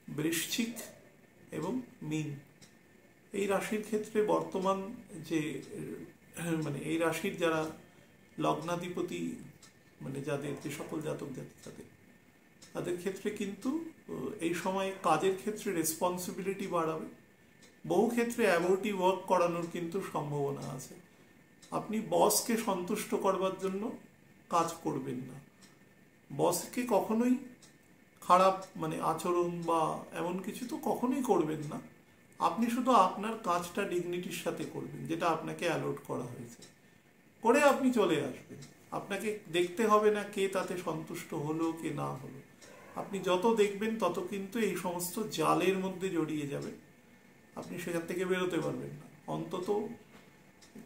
বৃশ্চিক এবং মীন। এই রাশির ক্ষেত্রে বর্তমান যে এই রাশির যারা লগ্নাধিপতি, যাদের যে সকল জাতক জাতিকাদের, তাদের ক্ষেত্রে কিন্তু এই সময় কাজের ক্ষেত্রে রেসপন্সিবিলিটি বাড়াবে। বহু ক্ষেত্রে অ্যাবর্টিভ ওয়ার্ক করানোর কিন্তু সম্ভাবনা আছে। আপনি বসকে সন্তুষ্ট করবার জন্য কাজ করবেন না। বসকে কখনোই খারাপ আচরণ বা এমন কিছু তো কখনোই করবেন না। আপনি শুধু আপনার কাজটা ডিগনিটির সাথে করবেন, যেটা আপনাকে অ্যালট করা হয়েছে, করে আপনি চলে আসবেন। আপনাকে দেখতে হবে না কে তাতে সন্তুষ্ট হলো কে না হলো। আপনি যত দেখবেন তত কিন্তু এই সমস্ত জালের মধ্যে জড়িয়ে যাবেন, আপনি সেখান থেকে বেরোতে পারবেন না। অন্তত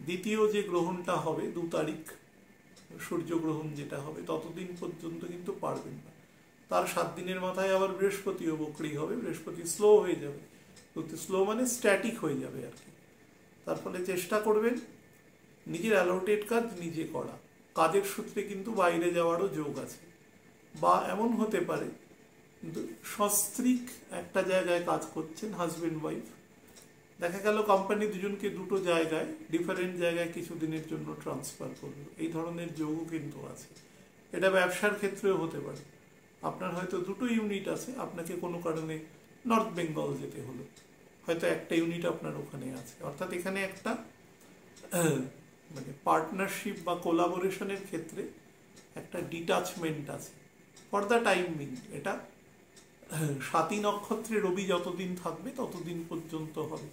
দ্বিতীয় যে গ্রহণটা হবে 2 তারিখ সূর্যগ্রহণ যেটা হবে, ততদিন পর্যন্ত কিন্তু পারবেন না। তার 7 দিনের মাথায় আবার বৃহস্পতিও বকরি হবে, বৃহস্পতি স্লো হয়ে যাবে। স্লো স্ট্যাটিক হয়ে যাবে আর কি। তার ফলে চেষ্টা করবেন নিজের অ্যালোটেড কাজ নিজে করা। কাজের সূত্রে কিন্তু বাইরে যাওয়ারও যোগ আছে, বা এমন হতে পারে কিন্তু সস্ত্রীক একটা জায়গায় কাজ করছেন, হাজবেন্ড ওয়াইফ, দেখা গেল কোম্পানি দুজনকে দুটো জায়গায় ডিফারেন্ট জায়গায় কিছুদিনের জন্য ট্রান্সফার করলো। এই ধরনের যোগও কিন্তু আছে। এটা ব্যবসার ক্ষেত্রেও হতে পারে। আপনার হয়তো 2টো ইউনিট আছে, আপনাকে কোনো কারণে নর্থ বেঙ্গল যেতে হলো, হয়তো একটা ইউনিট আপনার ওখানে আছে। অর্থাৎ এখানে একটা পার্টনারশিপ বা কোলাবোরেশনের ক্ষেত্রে একটা ডিটাচমেন্ট আছে ফর দ্য টাইম বিং। এটা 7ই নক্ষত্রে রবি যতদিন থাকবে ততদিন পর্যন্ত হবে,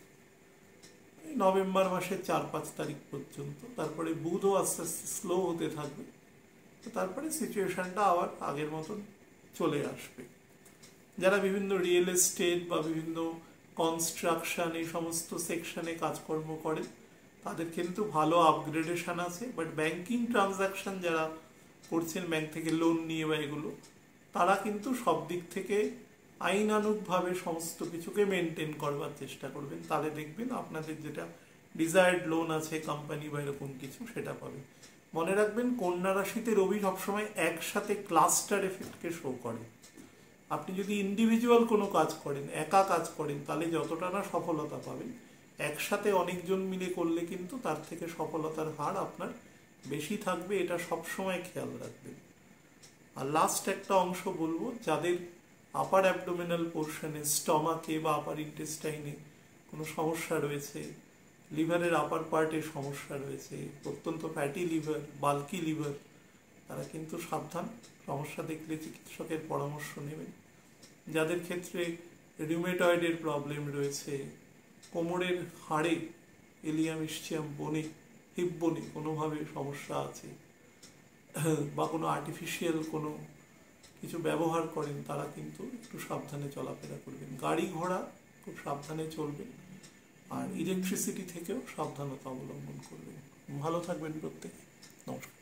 নভেম্বর মাসের 4-5 তারিখ পর্যন্ত। তারপরে বুধও আস্তে আস্তে স্লো হতে থাকবে, তারপরে সিচুয়েশনটা আবার আগের মতন চলে আসবে। যারা বিভিন্ন রিয়েল এস্টেট বা বিভিন্ন কনস্ট্রাকশন এই সমস্ত সেকশনে কাজকর্ম করেন তাদের কিন্তু ভালো আপগ্রেডেশন আছে। বাট ব্যাংকিং ট্রানজাকশন যারা করছেন, ব্যাংক থেকে লোন নিয়ে বা এগুলো, তারা কিন্তু সব দিক থেকে আইনানুগভাবে সমস্ত কিছুকে মেনটেন করবার চেষ্টা করবেন। তাহলে দেখবেন আপনাদের যেটা ডিজায়ার্ড লোন আছে কোম্পানি বা এরকম কিছু, সেটা পাবেন। মনে রাখবেন কন্যা রাশিতে রবি সবসময় একসাথে ক্লাস্টার এফেক্টকে শো করে। আপনি যদি ইন্ডিভিজুয়াল কোনো কাজ করেন, একা কাজ করেন, তাহলে যতটা না সফলতা পাবেন, একসাথে অনেকজন মিলে করলে কিন্তু তার থেকে সফলতার হার আপনার বেশি থাকবে। এটা সবসময় খেয়াল রাখবেন। আর লাস্ট একটা অংশ বলবো, যাদের আপার অ্যাবডোমিনাল পোর্শনে, স্টমাকে বা আপার ইন্টেস্টাইনে কোনো সমস্যা রয়েছে, লিভারের আপার পার্টে সমস্যা রয়েছে, অত্যন্ত ফ্যাটি লিভার, বাল্কি লিভার, তারা কিন্তু সাবধান। সমস্যা দেখলে চিকিৎসকের পরামর্শ নেবেন। যাদের ক্ষেত্রে রিউমেটয়েডের প্রবলেম রয়েছে, কোমরের হাড়ে, এলিয়াম ইসচিয়াম বোনে, হিপ বোনে কোনোভাবে সমস্যা আছে, বা কোনো আর্টিফিশিয়াল কোনো কিছু ব্যবহার করেন, তারা কিন্তু একটু সাবধানে চলাফেরা করবেন। গাড়ি ঘোড়া খুব সাবধানে চলবেন, আর ইলেকট্রিসিটি থেকেও সাবধানতা অবলম্বন করবেন। ভালো থাকবেন প্রত্যেকে। নমস্কার।